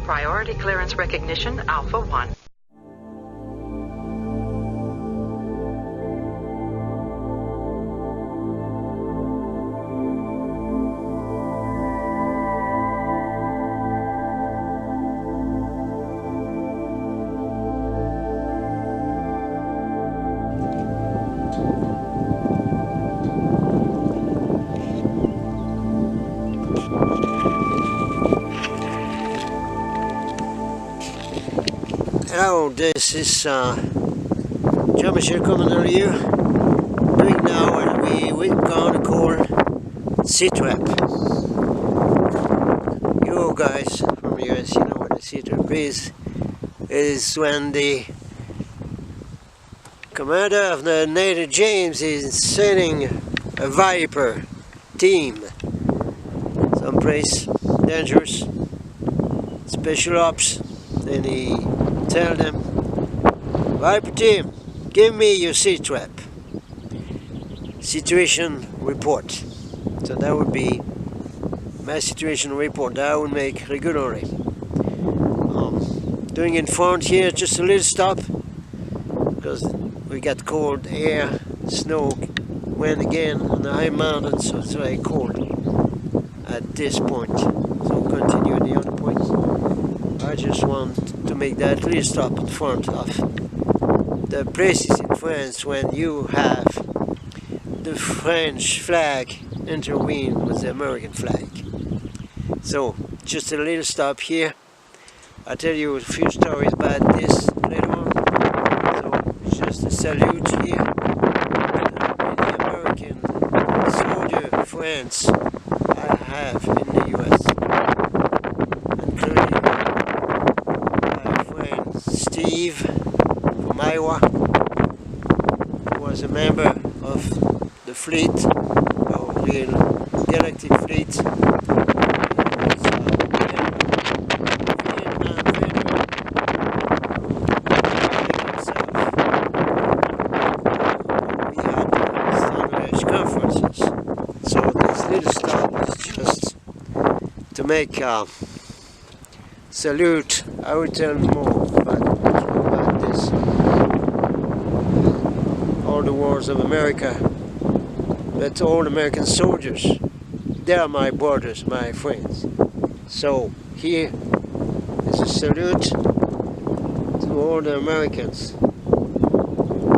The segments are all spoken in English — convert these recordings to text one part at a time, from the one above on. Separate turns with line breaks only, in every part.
Priority clearance recognition, Alpha 1.
Hello, this is MICHEL Cmdr Lyur doing now what we're gonna call C-trap. You guys from the US, you know what a C-trap is. It is when the commander of the Navy James is sending a Viper team someplace dangerous, special ops, and he tell them, Viper team, give me your C-trap. Situation report. So that would be my situation report that I would make regularly. Doing in front here, just a little stop, because we got cold air, snow, wind again on the high mountains, so it's very cold at this point. So continue the other points. I just want to make that little stop in front of the places in France when you have the French flag intervene with the American flag. So just a little stop here. I'll tell you a few stories about this later on. So just a salute here to the American soldier friends I have in the US, including Steve from Iowa, who was a member of the fleet, our real galactic fleet. We had Starship conferences. So this little stop is just to make a salute. I will tell more about this, all the wars of America, but all American soldiers, they are my brothers, my friends. So here is a salute to all the Americans who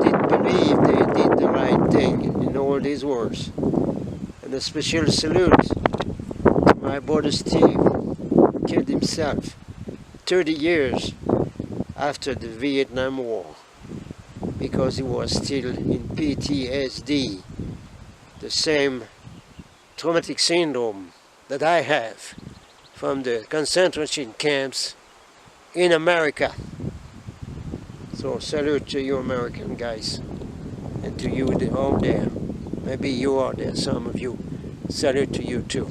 did believe they did the right thing in all these wars. And a special salute to my brother Steve, who killed himself 30 years after the Vietnam War, because he was still in PTSD, the same traumatic syndrome that I have from the concentration camps in America. So salute to you American guys, and to you out there. Maybe you are there, some of you. Salute to you too.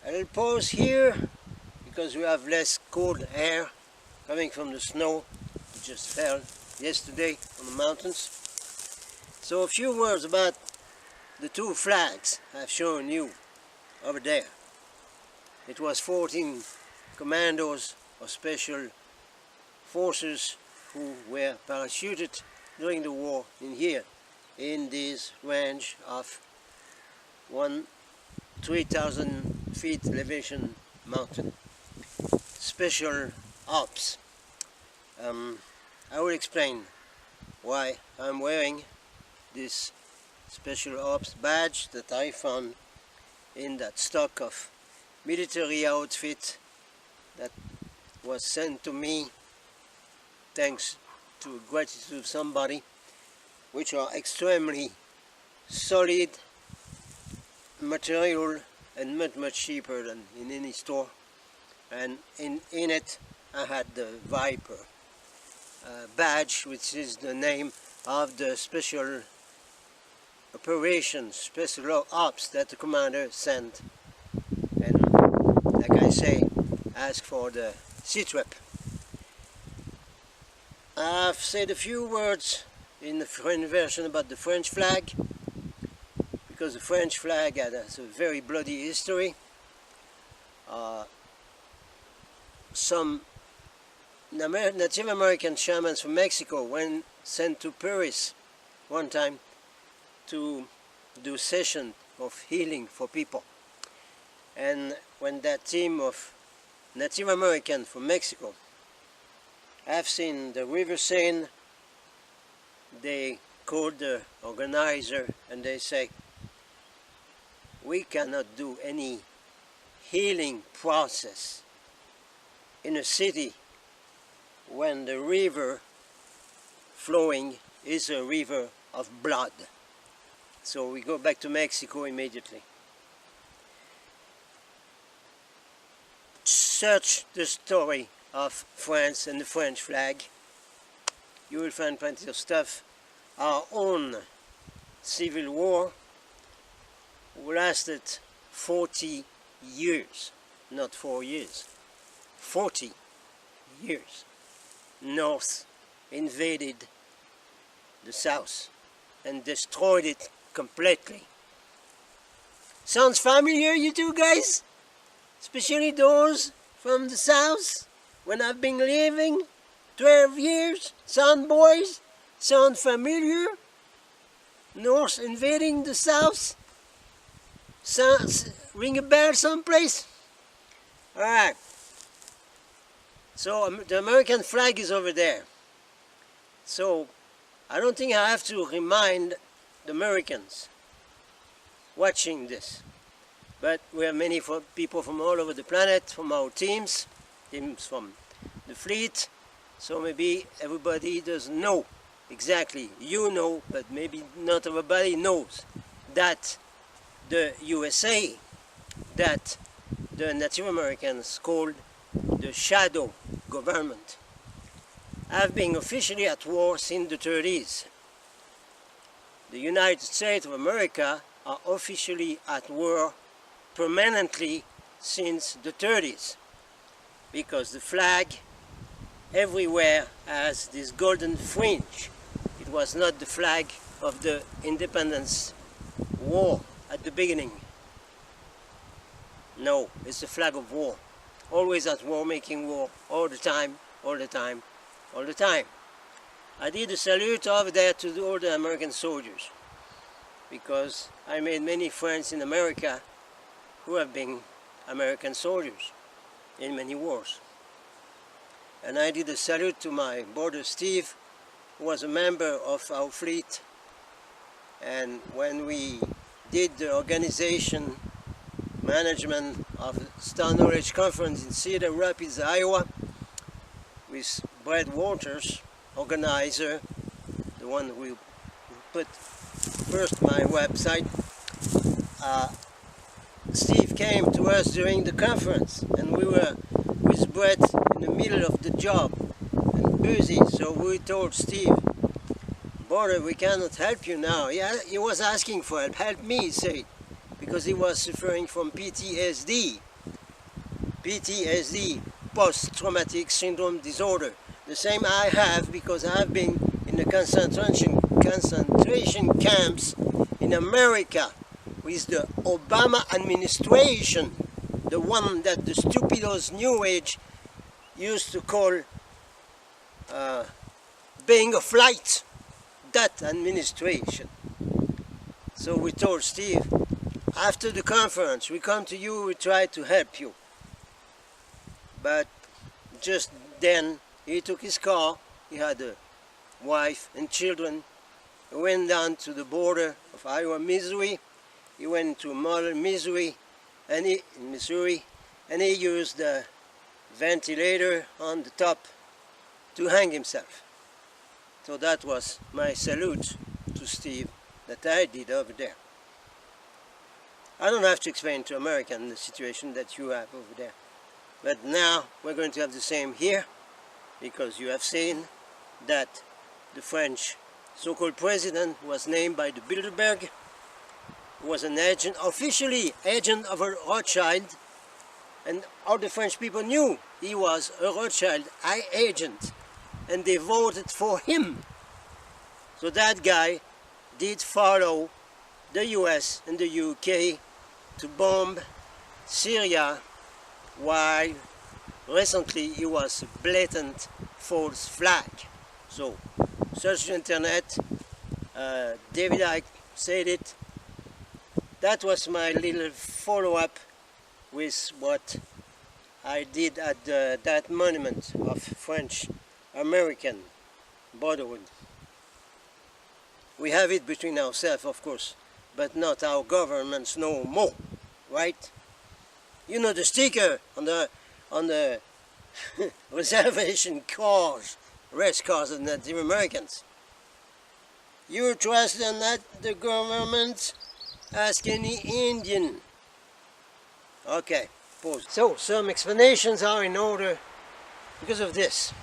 I'll pause here because we have less cold air coming from the snow that just fell yesterday on the mountains. So a few words about the two flags I've shown you over there. It was 14 commandos of special forces who were parachuted during the war in here, in this range of 3,000 feet elevation mountain. Special ops. I will explain why I'm wearing this special ops badge that I found in that stock of military outfit that was sent to me thanks to gratitude of somebody, which are extremely solid material and much cheaper than in any store. And in it I had the Viper badge, which is the name of the special operation, special ops that the commander sent, and like I say, ask for the sitrep. I've said a few words in the French version about the French flag, because the French flag has a very bloody history. Some Native American shamans from Mexico were sent to Paris one time to do a session of healing for people. And when that team of Native American from Mexico have seen the river Seine, they called the organizer and they say, we cannot do any healing process in a city when the river flowing is a river of blood. So we go back to Mexico immediately. Search the story of France and the French flag. You will find plenty of stuff. Our own civil war lasted 40 years, not 4 years, 40 years. North invaded the South and destroyed it completely. Sounds familiar, you two guys? Especially those from the South, when I've been living 12 years, sound boys, sound familiar? North invading the South? Sounds, ring a bell someplace? Alright. So the American flag is over there. So I don't think I have to remind the Americans watching this. But we have many people from all over the planet, from our teams from the fleet. So maybe everybody doesn't know exactly. You know, but maybe not everybody knows that the USA, that the Native Americans called the shadow government, have been officially at war since the 30s. The United States of America are officially at war permanently since the 30s, because the flag everywhere has this golden fringe. It was not the flag of the independence war at the beginning. No, it's the flag of war. Always at war, making war, all the time, all the time, all the time. I did a salute over there to all the American soldiers, because I made many friends in America who have been American soldiers in many wars. And I did a salute to my brother Steve, who was a member of our fleet. And when we did the organization management of the Star Knowledge Conference in Cedar Rapids, Iowa, with Brad Waters, organizer, the one who put first my website, Steve came to us during the conference, and we were with Brett in the middle of the job and busy, so we told Steve, brother, we cannot help you now. He was asking for help. Help me, he said, because he was suffering from PTSD. PTSD, post-traumatic syndrome disorder. The same I have, because I have been in the concentration camps in America with the Obama administration, the one that the stupidos New Age used to call being a flight, that administration. So we told Steve, after the conference, we come to you, we try to help you. But just then, he took his car, he had a wife and children, he went down to the border of Iowa, Missouri, he went to Muller, Missouri, and he used the ventilator on the top to hang himself. So that was my salute to Steve that I did over there. I don't have to explain to Americans the situation that you have over there. But now we're going to have the same here, because you have seen that the French so-called president, was named by the Bilderberg, was an agent, officially agent of a Rothschild, and all the French people knew he was a Rothschild agent, and they voted for him. So that guy did follow the US and the UK to bomb Syria, while recently it was a blatant false flag. So, search the internet, David Icke said it. That was my little follow-up with what I did at that monument of French-American brotherhood. We have it between ourselves, of course, but not our governments no more, right? You know the sticker on the reservation cars, race cars of Native Americans. You trust in that the government? Ask any Indian. Okay, pause. So, some explanations are in order because of this.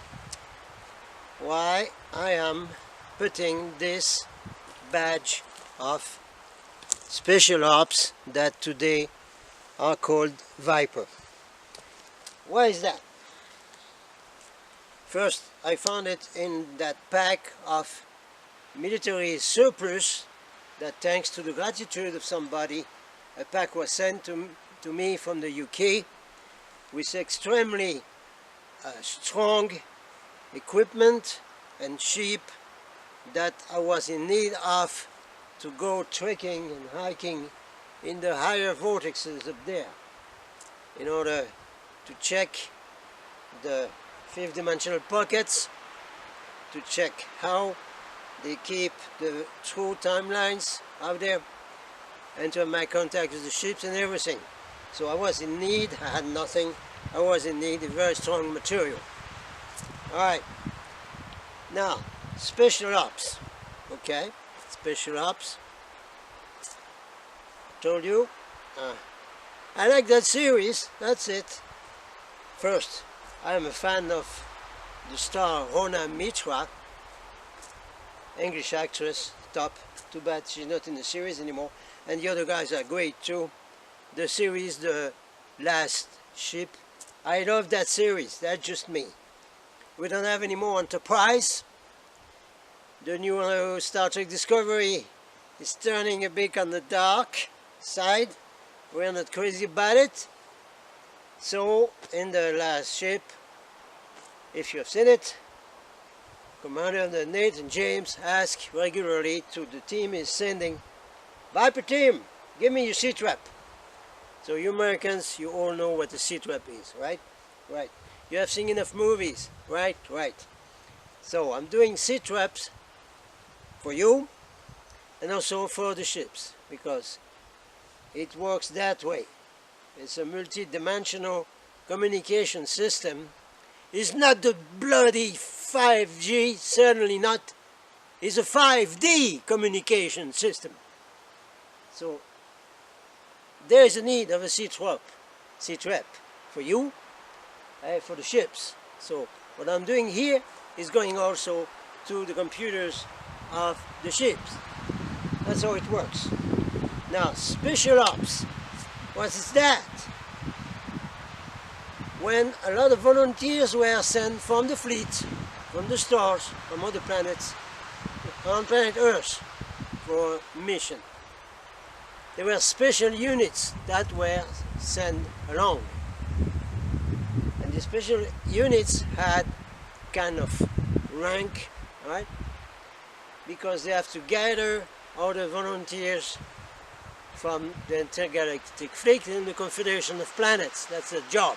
Why I am putting this badge of special ops that today are called Viper. Why is that? First, I found it in that pack of military surplus that, thanks to the gratitude of somebody, a pack was sent to me from the UK with extremely strong equipment and sheep that I was in need of to go trekking and hiking in the higher vortexes up there in order to check the fifth dimensional pockets, to check how they keep the true timelines out there, and to have my contact with the ships and everything. So I was in need, I had nothing, I was in need of very strong material. Alright, now special ops, okay, special ops, told you, I like that series, that's it. First, I am a fan of the star Rona Mitra, English actress, top, too bad she's not in the series anymore, and the other guys are great too. The series, The Last Ship, I love that series, that's just me. We don't have any more Enterprise. The new Star Trek Discovery is turning a bit on the dark side. We're not crazy about it. So, in The Last Ship, if you have seen it, Commander Nate and James ask regularly to the team he's sending, Viper team, give me your C-trap. So you Americans, you all know what a C-trap is, right? Right. You have seen enough movies, right? Right. So I'm doing C-traps for you and also for the ships, because it works that way. It's a multi-dimensional communication system. It's not the bloody 5G, certainly not. It's a 5D communication system. So there is a need of a C-trap for you, for the ships. So what I'm doing here is going also to the computers of the ships. That's how it works. Now, special ops. What is that? When a lot of volunteers were sent from the fleet, from the stars, from other planets, on planet Earth for mission. There were special units that were sent along. And the special units had kind of rank, right? Because they have to gather all the volunteers from the intergalactic fleet and the Confederation of Planets. That's a job,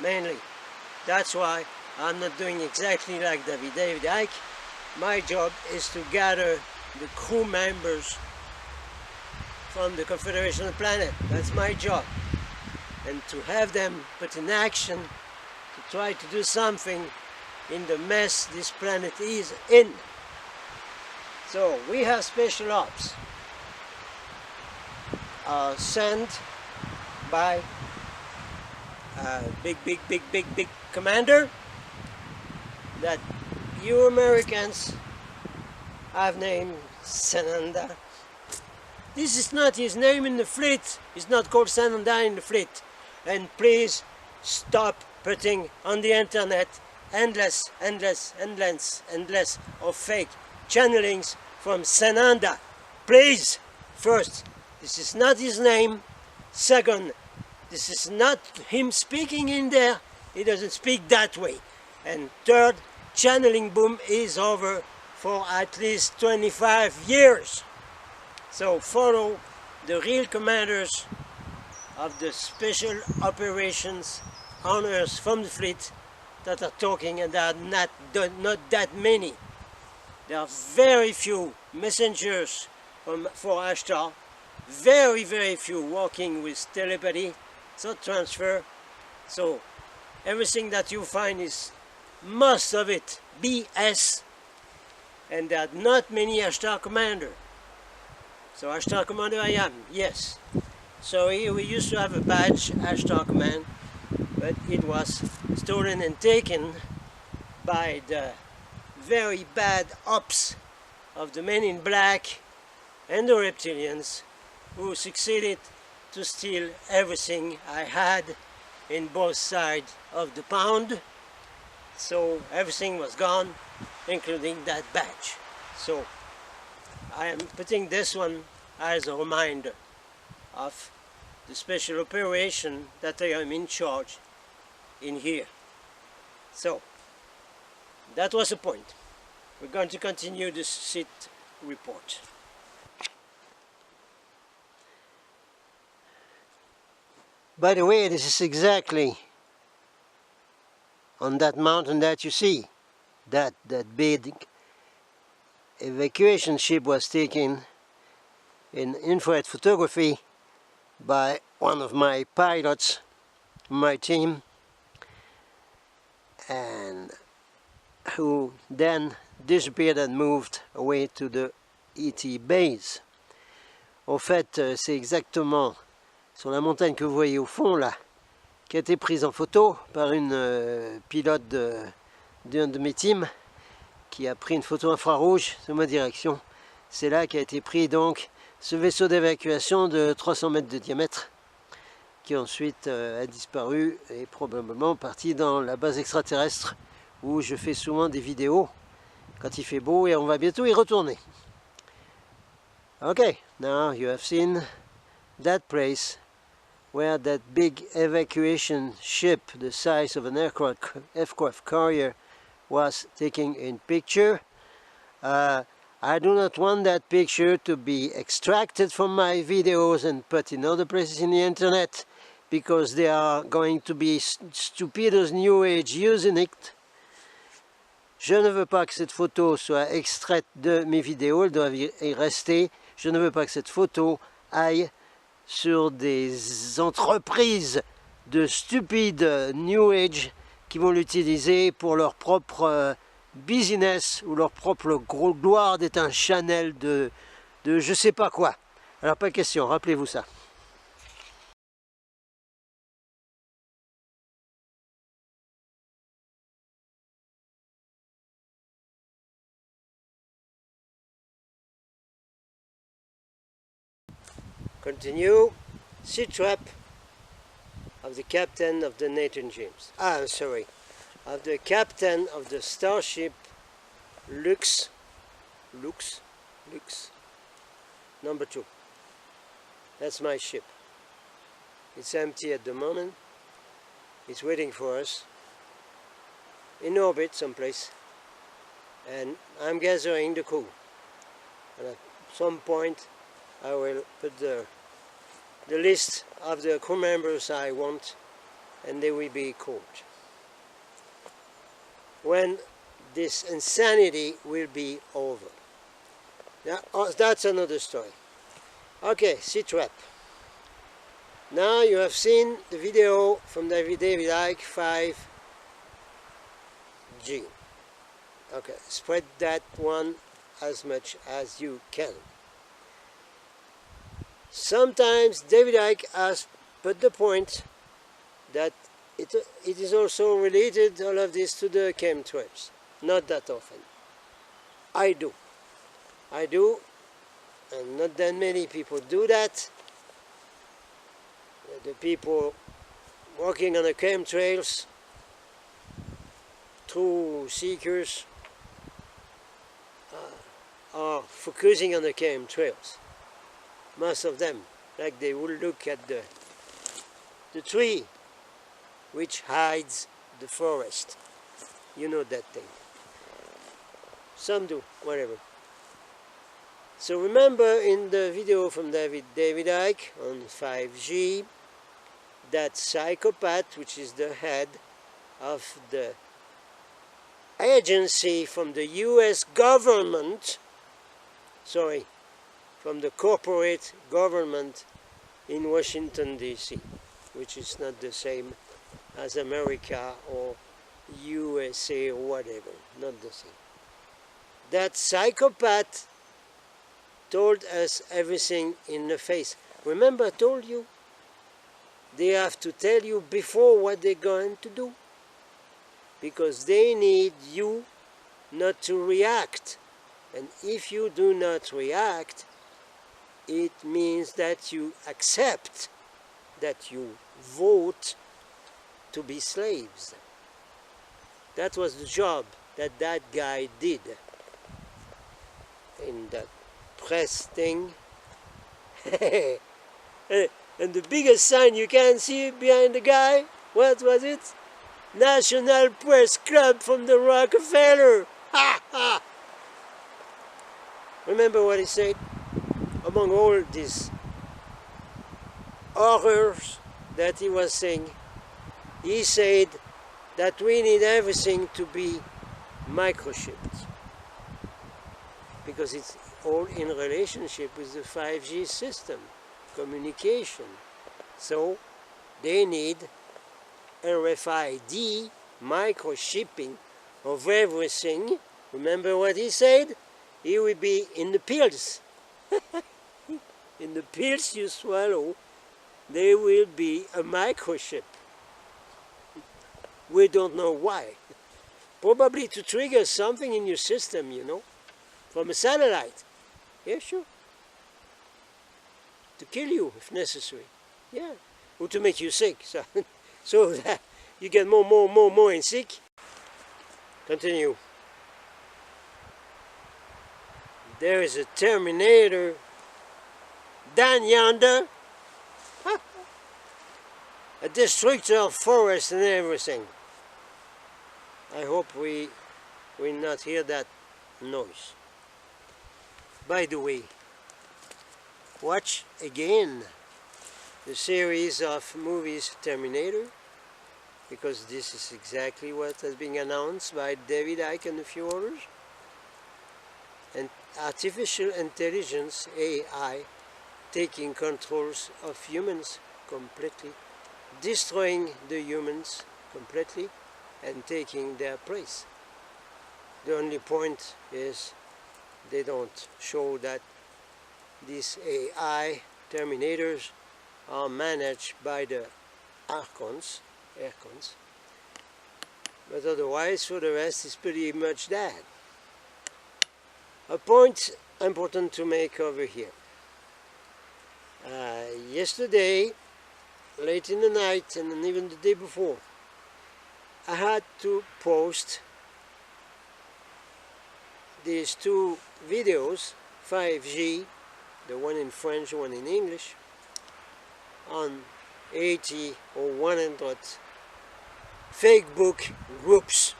mainly. That's why I'm not doing exactly like David Icke. My job is to gather the crew members from the Confederation of Planet. That's my job. And to have them put in action, to try to do something in the mess this planet is in. So we have special ops sent by a big commander that you Americans I've named Sananda. This is not his name in the fleet. It's not called Sananda in the fleet. And please stop putting on the internet endless of fake channelings from Sananda. Please, first, this is not his name. Second, this is not him speaking in there. He doesn't speak that way. And third, channeling boom is over for at least 25 years. So follow the real commanders of the special operations on Earth from the fleet that are talking, and there are not that many. There are very few messengers for Ashtar, very few working with telepathy, so transfer. So everything that you find is, most of it, BS, and there are not many Ashtar commander. So Ashtar commander I am, yes. So here we used to have a badge, Ashtar command, but it was stolen and taken by the very bad ops of the men in black and the reptilians, who succeeded to steal everything I had in both sides of the pond. So everything was gone, including that badge. So I am putting this one as a reminder of the special operation that I am in charge in here. So that was the point. We're going to continue this sit report. By the way, this is exactly on that mountain that you see. That big evacuation ship was taken in infrared photography by one of my pilots, my team, and who then disappeared and moved away to the ET base. Au fait, c'est exactement sur la montagne que vous voyez au fond là, qui a été prise en photo par une pilote d'un de mes teams, qui a pris une photo infrarouge sur ma direction. C'est là qu'a été pris donc ce vaisseau d'évacuation de 300 mètres de diamètre, qui ensuite a disparu et probablement parti dans la base extraterrestre, où je fais souvent des vidéos quand il fait beau, et on va bientôt y retourner. Okay, now you have seen that place where that big evacuation ship the size of an aircraft carrier was taking in picture. I do not want that picture to be extracted from my videos and put in other places in the internet, because they are going to be stupidos New Age using it. Je ne veux pas que cette photo soit extraite de mes vidéos, elle doit y rester. Je ne veux pas que cette photo aille sur des entreprises de stupides New Age qui vont l'utiliser pour leur propre business ou leur propre gloire d'être un channel de je sais pas quoi. Alors pas question, rappelez-vous ça. Continue. Sea trap of the captain of the Nathan James. Sorry. Of the captain of the Starship LUX number 2. That's my ship. It's empty at the moment. It's waiting for us in orbit someplace, and I'm gathering the crew. And at some point I will put the list of the crew members I want, and they will be called. When this insanity will be over. Now, that's another story. Okay, sea trap. Now you have seen the video from David Icke 5G. Okay, spread that one as much as you can. Sometimes David Icke has put the point that it is also related, all of this, to the chemtrails. Not that often. I do. I do, and not that many people do that. The people walking on the chemtrails, true seekers, are focusing on the chemtrails. Most of them, like they will look at the tree which hides the forest. You know that thing. Some do, whatever. So remember in the video from David Icke on 5G, that psychopath, which is the head of the agency from the US government, from the corporate government in Washington, D.C., which is not the same as America or USA or whatever, not the same. That psychopath told us everything in the face. Remember I told you, they have to tell you before what they're going to do, because they need you not to react. And if you do not react, it means that you accept, that you vote to be slaves. That was the job that guy did in that press thing. And the biggest sign you can see behind the guy, what was it? National Press Club from the Rockefeller. Ha ha! Remember what he said? Among all these horrors that he was saying, he said that we need everything to be microchipped, because it's all in relationship with the 5G system, communication. So they need RFID, microchipping of everything. Remember what he said? He will be in the pills. In the pills you swallow, there will be a microchip. We don't know why. Probably to trigger something in your system, you know, from a satellite. Yeah, sure. To kill you if necessary. Yeah. Or to make you sick. So that you get more and sick. Continue. There is a Terminator down yonder. A destructor of forests and everything. I hope we will not hear that noise. By the way, watch again the series of movies Terminator, because this is exactly what has been announced by David Icke and a few others. And artificial intelligence, AI, taking controls of humans completely, destroying the humans completely and taking their place. The only point is they don't show that these AI Terminators are managed by the Archons, but otherwise for the rest is pretty much that. A point important to make over here. Yesterday, late in the night and even the day before, I had to post these two videos, 5G, the one in French, one in English, on 80 or 100 fake book groups.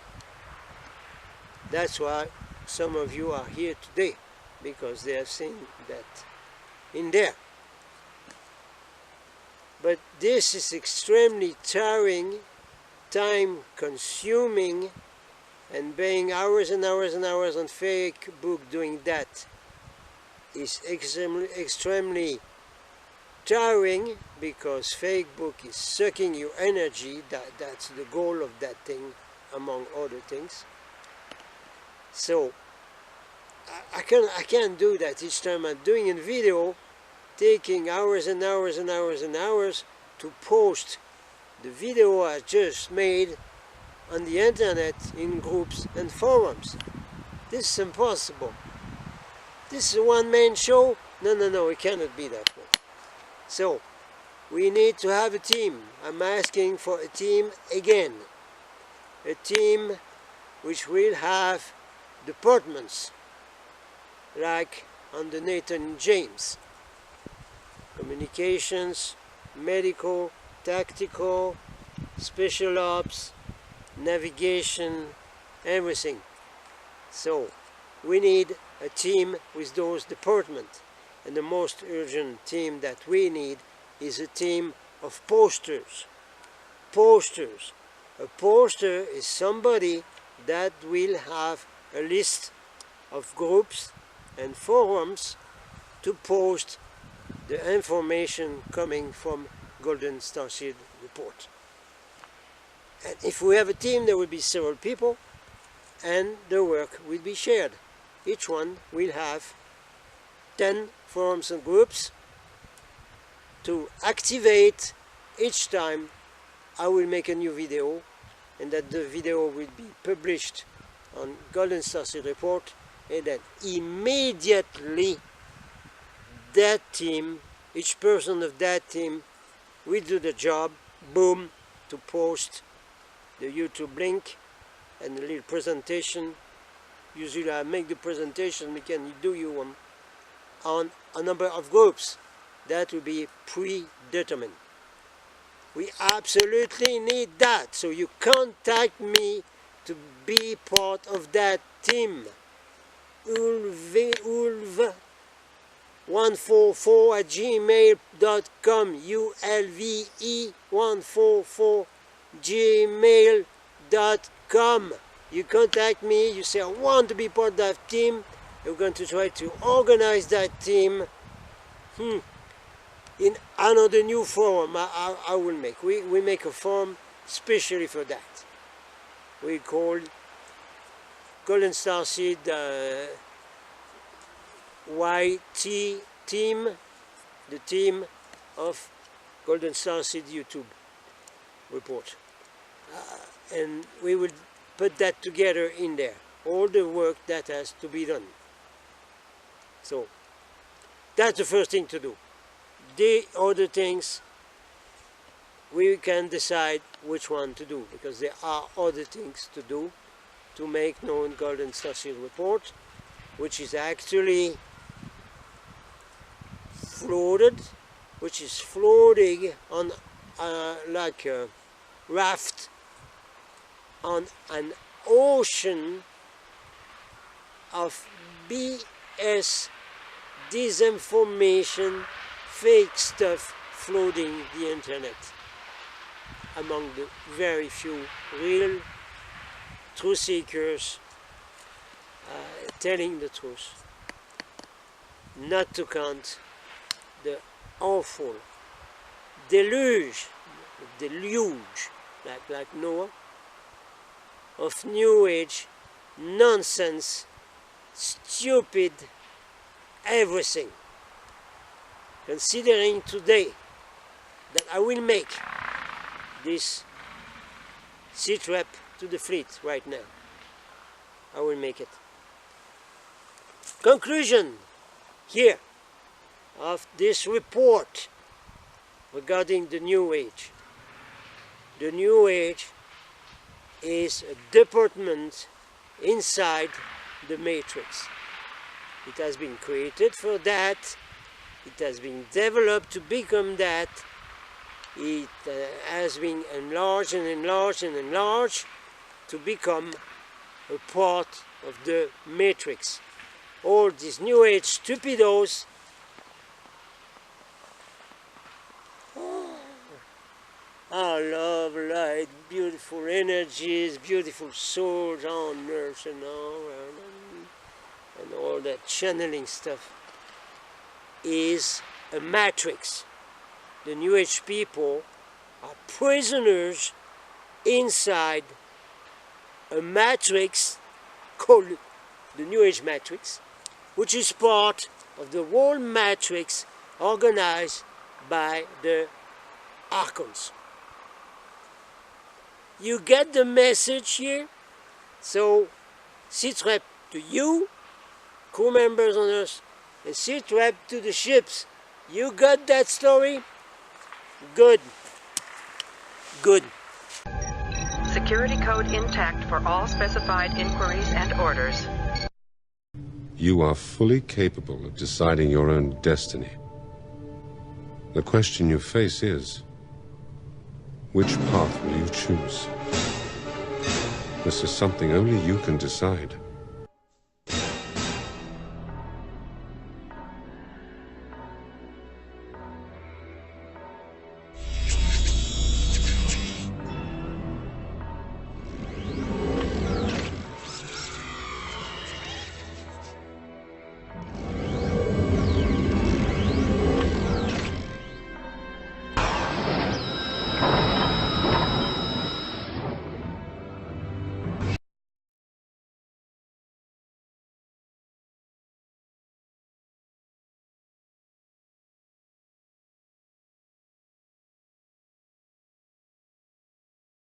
That's why some of you are here today, because they have seen that in there. But this is extremely tiring, time-consuming, and being hours and hours and hours on fake book doing that is extremely tiring, because fake book is sucking your energy. That's the goal of that thing, among other things. So I can't do that each time I'm doing a video, taking hours and hours and hours and hours to post the video I just made on the internet in groups and forums. This is impossible. This is a one-man show. No, it cannot be that way. So, we need to have a team. I'm asking for a team again. A team which will have departments, like on the Nathan James. Communications, medical, tactical, special ops, navigation, everything. So, we need a team with those departments. And the most urgent team that we need is a team of posters. Posters. A poster is somebody that will have a list of groups and forums to post the information coming from Golden Starship report. And if we have a team, there will be several people, and the work will be shared. Each one will have 10 forums and groups to activate. Each time I will make a new video, and that the video will be published on Golden Starship report, and then immediately that team, each person of that team will do the job, boom, to post the YouTube link and a little presentation. Usually I make the presentation, we can do you one on a number of groups that will be predetermined. We absolutely need that, so you contact me to be part of that team. ulve144@gmail.com, ulve144@gmail.com. You contact me, you say I want to be part of that team. We're going to try to organize that team in another new forum I will make. We make a forum specially for that. We call Golden Starship YT team, the team of Golden Starship YouTube report. And we will put that together in there, all the work that has to be done. So that's the first thing to do. The other things we can decide which one to do, because there are other things to do to make known Golden Starship report, which is actually floated, which is floating on like a raft on an ocean of BS, disinformation, fake stuff flooding the internet, among the very few real truth seekers telling the truth, not to count the awful deluge, like Noah, of New Age nonsense, stupid everything. Considering today that I will make this sea trap to the fleet right now, I will make it. Conclusion here of this report regarding the New Age. The New Age is a department inside the Matrix. It has been created for that. It has been developed to become that. It has been enlarged and enlarged and enlarged to become a part of the Matrix. All these New Age stupidos are love, light, beautiful energies, beautiful souls on earth and all that channeling stuff is a matrix. The New Age people are prisoners inside a matrix called the New Age matrix, which is part of the whole matrix organized by the archons. You get the message here? So, sit rep to you, crew members on Earth and sea trapped to the ships. You got that story? Good. Good.
Security code intact for all specified inquiries and orders.
You are fully capable of deciding your own destiny. The question you face is, which path will you choose? This is something only you can decide.